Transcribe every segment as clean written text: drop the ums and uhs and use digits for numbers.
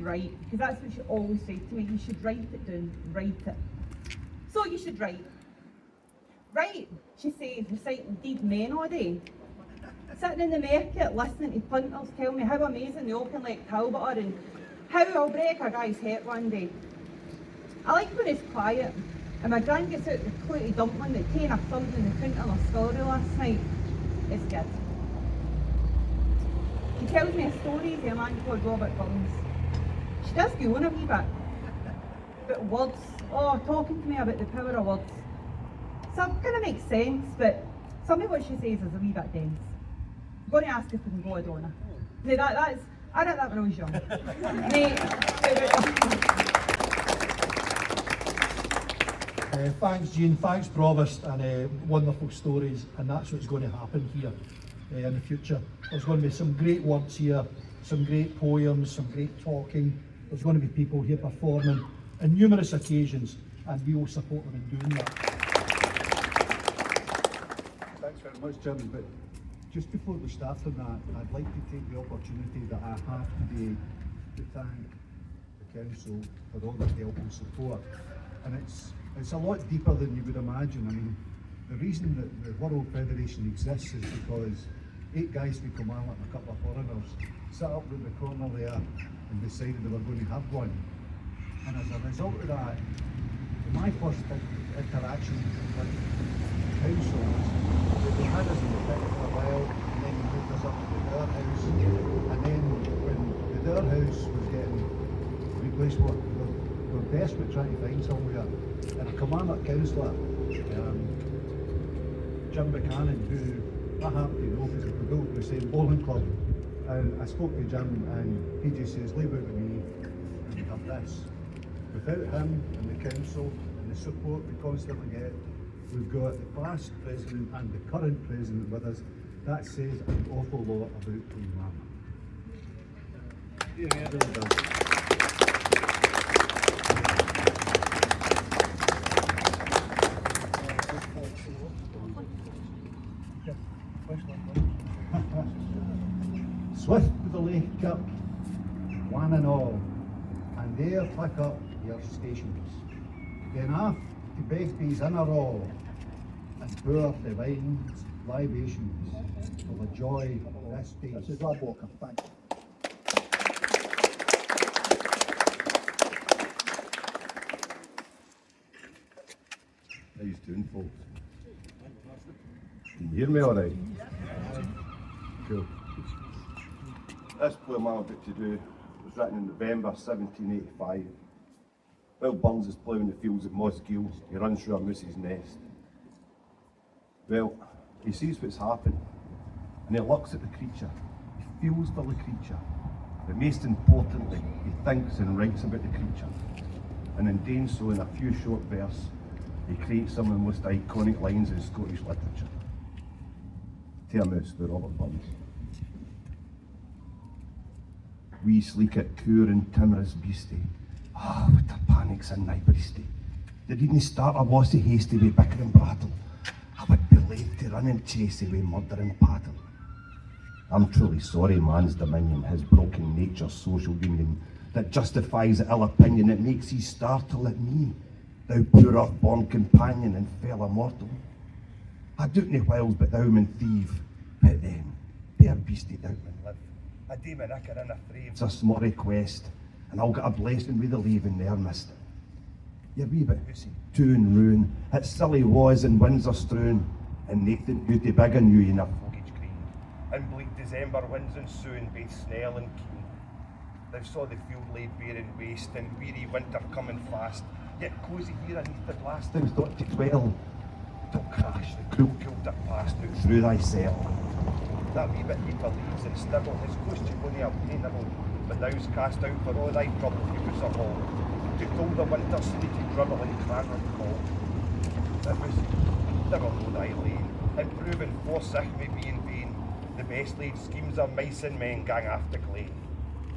write, because that's what she always said to me. You should write it down, write it. So you should write. Right, she says, reciting deed men all day. Sitting in the market listening to punters tell me how amazing they all can like Talbot are and how I'll break a guy's head one day. I like when it's quiet and my gran gets out the clouty dumpling that taken a third in the count of her story last night. It's good. She tells me a story of a man called Robert Burns. She does go on a wee bit. But words, talking to me about the power of words. Some kind of makes sense, but some of what she says is a wee bit dense. I'm going to ask if we can go Adonna. No, that's, I did that when I was young. Thanks Jean, thanks Provost, and wonderful stories, and that's what's going to happen here in the future. There's going to be some great words here, some great poems, some great talking. There's going to be people here performing on numerous occasions, and we will support them in doing that. Thanks very much, Jim, but just before we start on that, I'd like to take the opportunity that I have today to thank the Council for all the help and support. And it's a lot deeper than you would imagine. I mean, the reason that the World Federation exists is because 8 guys from Kilmarnock and a couple of foreigners sat up in the corner there and decided they were going to have one. And as a result of that, my first interaction with the council was that they had us in the pit for a while, and then they moved us up to the Dare House, and then when the Dare House was getting replaced, we were desperate trying to find somewhere, and a Kilmarnock councillor, Jim Buchanan, who I happen to know because we built the same bowling club, and I spoke to Jim and he just says, leave it with me and we have this. Without him and the council and the support we constantly get, we've got the past president and the current president with us. That says an awful lot about Kilmarnock. Yeah, it really does. Swift to the Lake Cup, one and all, and there pick up your stations. Then off to Begbie's in a roll, and pour divine libations for the joy of this day. This is Rob Walker, thanks. How you doing, folks? Can you hear me all right? Cool. This poem I'm about to do was written in November 1785. While Burns is ploughing the fields at Mossgiel, he runs through a moose's nest. Well, he sees what's happened, and he looks at the creature. He feels for the creature. But most importantly, he thinks and writes about the creature. And in doing so, in a few short verses, he creates some of the most iconic lines in Scottish literature. Termus by Robert Burns. Wee sleekit, poor and timorous beastie. What the panic's in my breastie. They didn't start a lossy hasty with bicker and brattle. I would be loath to run and chase away murder and paddle. I'm truly sorry man's dominion, his broken nature's social union, that justifies the ill opinion that makes he startle at me, thou poor earth-born companion and fellow mortal. I doubt nae whiles but thou man thieve, but then, bare beastie thou man live. A day man icker in a fray, it's a small request, and I'll get a blessing with the leaving there, mister. You're wee bit hoosey, two and ruin, it's silly was and winds are strewn, and Nathan beauty big on you in a foliage green, and bleak December winds and soon, both snell and keen. Thou saw the field laid bare and waste, and weary winter coming fast, yet cosy here aneath the blast, thou's not to dwell. Don't crash, the cruel cold that passed out through thy cell. That wee bit deeper leaves and stibble, his close to only a wee nibble, but thou's cast out for all thy trouble he was a hall, to cool the winter sleety dribble and clanner call. It was never know thy lane, and proving forsyth may be in vain, the best laid schemes of mice and men gang after clay,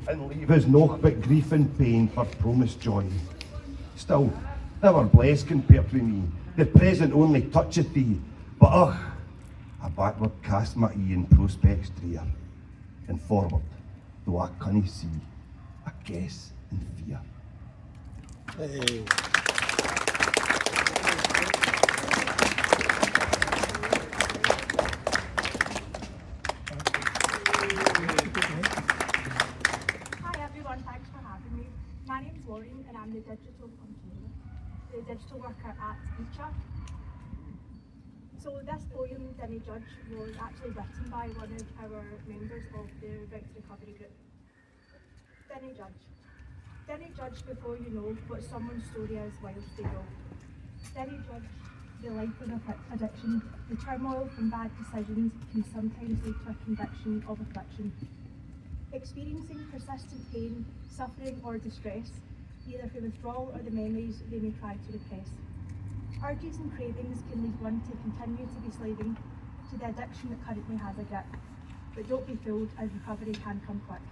and leave us nought but grief and pain for promised joy. Still, thou art blessed compared with me, the present only toucheth thee, but a backward cast my eye in prospects drear, and forward, though I cannae see, I guess and fear. Hi everyone, thanks for having me. My name's Lauren and I'm the digital worker at Teacher. So this poem, Dinny Judge, was actually written by one of our members of the Right to Recovery group. Dinny Judge. Dinny judge before you know what someone's story is whilst they go. Dinny judge the life of addiction. The turmoil from bad decisions can sometimes lead to a conviction of affliction. Experiencing persistent pain, suffering or distress, either through withdrawal or the memories they may try to repress. Urges and cravings can lead one to continue to be slaving to the addiction that currently has a grip. But don't be fooled, as recovery can come quick.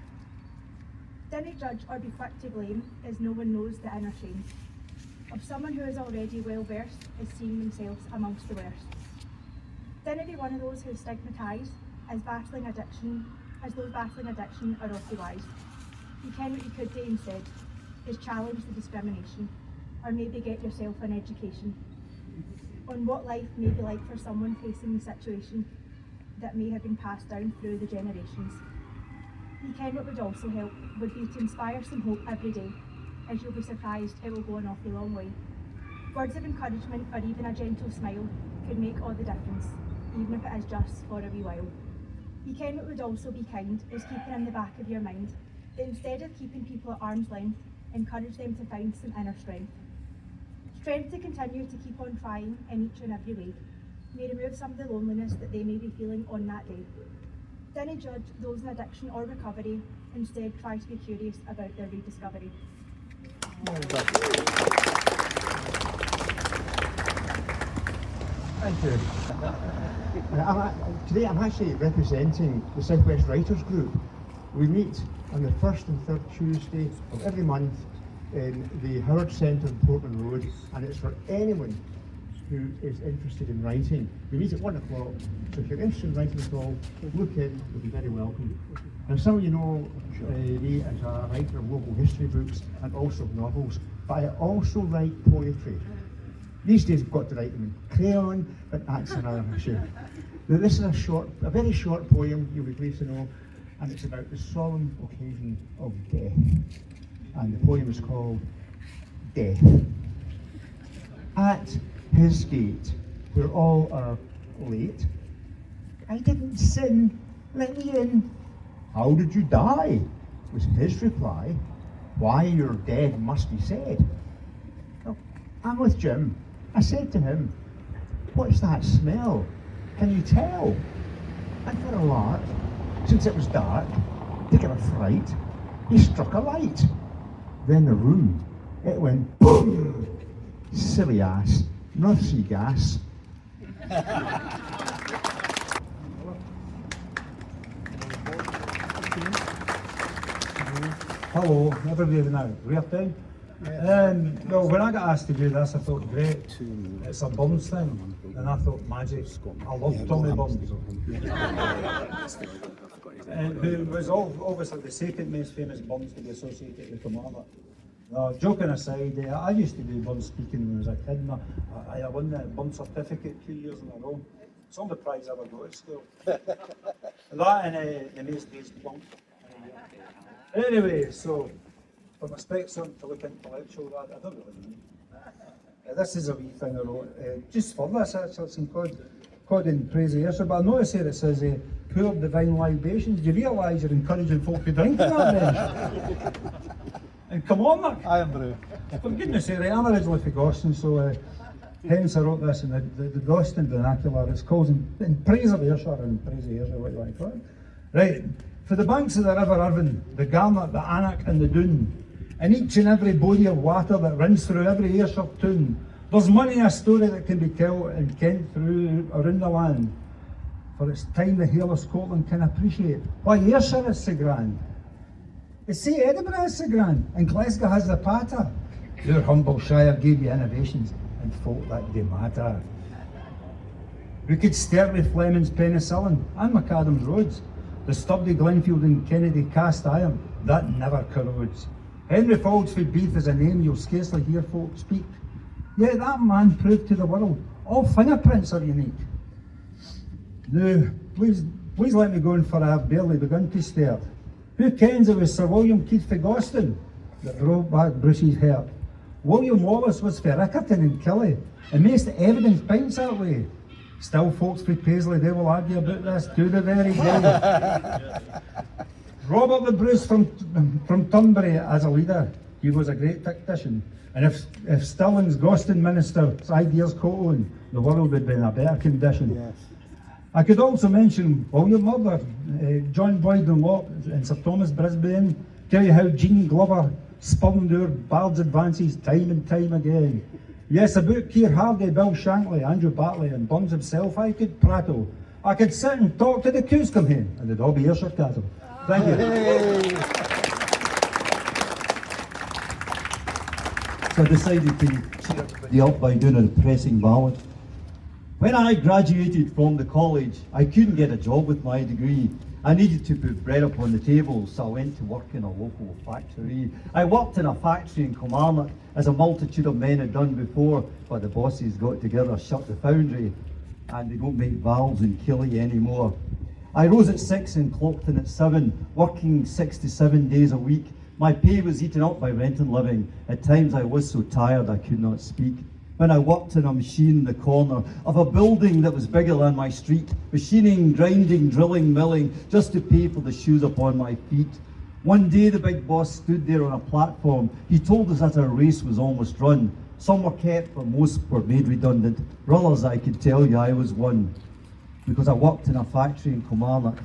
Dinna judge or be quick to blame, as no one knows the inner shame of someone who is already well versed is seeing themselves amongst the worst. Dinna be one of those who stigmatise as those battling addiction are awfully wise. You ken what you could do instead, is challenge the discrimination, or maybe get yourself an education on what life may be like for someone facing the situation that may have been passed down through the generations. You ken what would also help would be to inspire some hope every day, as you'll be surprised it will go an awfully long way. Words of encouragement or even a gentle smile could make all the difference, even if it is just for a wee while. You ken what would also be kind is keeping in the back of your mind that instead of keeping people at arm's length, encourage them to find some inner strength. Strength to continue to keep on trying in each and every way, may remove some of the loneliness that they may be feeling on that day. Dinna judge those in addiction or recovery, instead try to be curious about their rediscovery. Thank you. Today I'm actually representing the South West Writers Group. We meet on the first and third Tuesday of every month in the Howard Centre in Portland Road, and it's for anyone who is interested in writing. We meet at 1 o'clock, so if you're interested in writing at all, look in, you'll be very welcome. Now some of you know me as a writer of local history books and also novels, but I also write poetry. These days I've got to write them in crayon, but that's another issue. Now this is a very short poem, you'll be pleased to know, and it's about the solemn occasion of death. And the poem is called Death. At his gate, where all are late, I didn't sin, let me in. How did you die? Was his reply. Why you're dead must be said. Oh, I'm with Jim. I said to him, what's that smell? Can you tell? And for a lark, since it was dark, taking a fright, he struck a light. Then the room, it went boom! Silly ass, North Sea gas. Hello, everybody now. We're down. Well, when I got asked to do this, I thought, great, it's a Burns thing, and I thought, magic. I love Tommy Burns. Who was obviously the second most famous Burns to be associated with Kilmarnock. No, joking aside, I used to do Burns speaking when I was a kid, and I won the Burns certificate 2 years in a row. It's the only prize I ever got at school. That and the most days plunk. Anyway, so, for my specs on to look intellectual, I don't really know. This is a wee thing I wrote, just for this actually, it's in cod in praise of Yeshua, but I notice here it says, poor divine libations. Do you realise you're encouraging folk to drink in that then? And come on, Mark. I am Brew. For goodness sake, right, I'm originally from Goston, so hence I wrote this in the Goston vernacular. It's called in praise of Ayrshire, and praise of Ayrshire, what you want to call it. Right, for the banks of the River Irvine, the Garnock, the Annock and the Doon, and each and every body of water that runs through every Ayrshire town, there's many a story that can be told and kent through around the land. For it's time the Hill of Scotland can appreciate why Ayrshire is so grand. They say Edinburgh is so grand, and Glasgow has the patter. Your humble shire gave you innovations, and folk that do matter. We could start with Fleming's penicillin and Macadam's roads, the sturdy Glenfield and Kennedy cast iron that never corrodes. Henry Foldsford Beath is a name you'll scarcely hear folk speak. Yet that man proved to the world all fingerprints are unique. Now, please let me go on, for I have barely begun to stare. Who kens it was Sir William Keith Fagoston that drove back Bruce's heart? William Wallace was for Rickerton and Killie, and most evidence points that way. Still, folks from Paisley, they will argue about this to the very day. Robert the Bruce from Tunbury as a leader, he was a great tactician. And if Stirling's Goston minister's ideas caught on, the world would be in a better condition. Yes. I could also mention William Murdoch, John Boyd and Locke and Sir Thomas Brisbane, tell you how Jean Glover spurned our Bard's advances time and time again. Yes, about Keir Hardie, Bill Shankly, Andrew Bartley and Burns himself I could prattle. I could sit and talk to the coos come home and they'd all be Ayrshire cattle. Thank you. So I decided to cheer everybody up by doing a depressing ballad. When I graduated from the college, I couldn't get a job with my degree. I needed to put bread upon the table, so I went to work in a local factory. I worked in a factory in Kilmarnock, as a multitude of men had done before, but the bosses got together, shut the foundry, and they don't make valves in Killie anymore. I rose at 6 and clocked in at 7, working 6 to 7 days a week. My pay was eaten up by rent and living. At times I was so tired I could not speak. When I worked in a machine in the corner of a building that was bigger than my street, machining, grinding, drilling, milling, just to pay for the shoes upon my feet. One day the big boss stood there on a platform. He told us that our race was almost run. Some were kept, but most were made redundant. Brothers, I could tell you I was one, because I worked in a factory in Kilmarnock,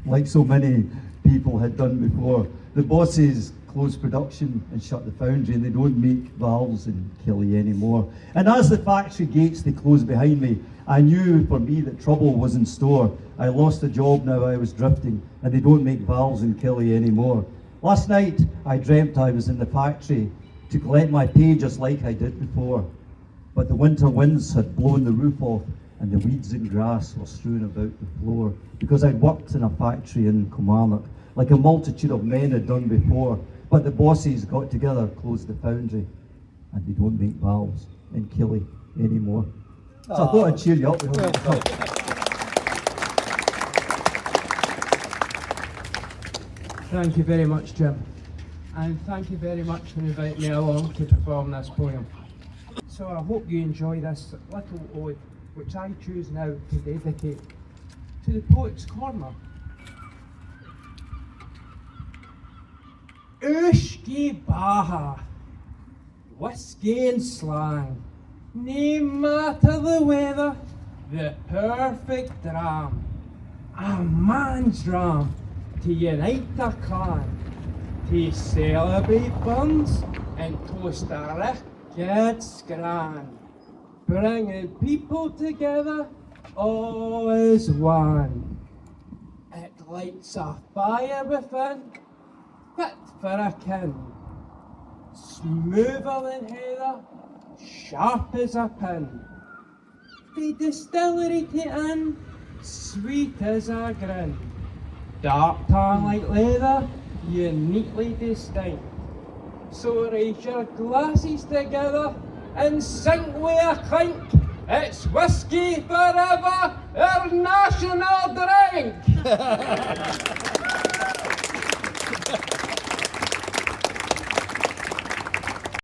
like so many people had done before. The bosses closed production and shut the foundry, and they don't make valves in Killie anymore. And as the factory gates they closed behind me, I knew for me that trouble was in store. I lost a job, now I was drifting, and they don't make valves in Killie anymore. Last night I dreamt I was in the factory to collect my pay just like I did before, but the winter winds had blown the roof off and the weeds and grass were strewn about the floor, because I'd worked in a factory in Kilmarnock, like a multitude of men had done before. But the bosses got together, closed the foundry, and they don't make valves in Killie anymore. So I thought I'd cheer you up. Thank you very much, Jim. And thank you very much for inviting me along to perform this poem. So I hope you enjoy this little ode, which I choose now to dedicate to the Poet's Corner. Ushki Baha, whiskey and slang, no matter the weather, the perfect dram, a man's dram to unite a clan, to celebrate burns and toast a ricked scran, bringing people together all as one. It lights a fire within, fit for a kin, smoother than heather, sharp as a pin. The distillery to inn, sweet as a grin, dark tan like leather, uniquely distinct. So raise your glasses together and sink with a clink. It's whiskey forever, our national drink.